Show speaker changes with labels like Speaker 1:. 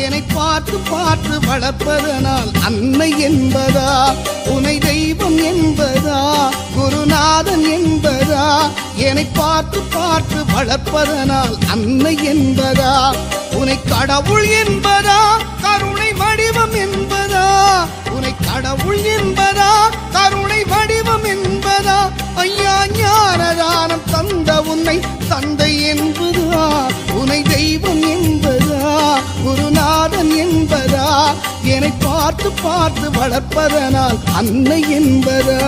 Speaker 1: என்னை பார்த்து பார்த்து வளர்ப்பதனால் அன்னை என்பதா, உனை தெய்வம் என்பதா, குருநாதன் என்பதா, என்னை பார்த்து பார்த்து வளர்ப்பதனால் அன்னை என்பதா, உனை கடவுள் என்பதா, கருணை வடிவம் என்பதா, உனை கடவுள் என்பதா, கருணை வடிவம் என்பதா, ஐயா ஞானதானம் தந்த உன்னை தந்தை என்பதா, உனை தெய்வம் என்பதா, குருநாதன் என்பதா, என்னை பார்த்து பார்த்து வளர்ப்பதனால் அன்னை என்பதா.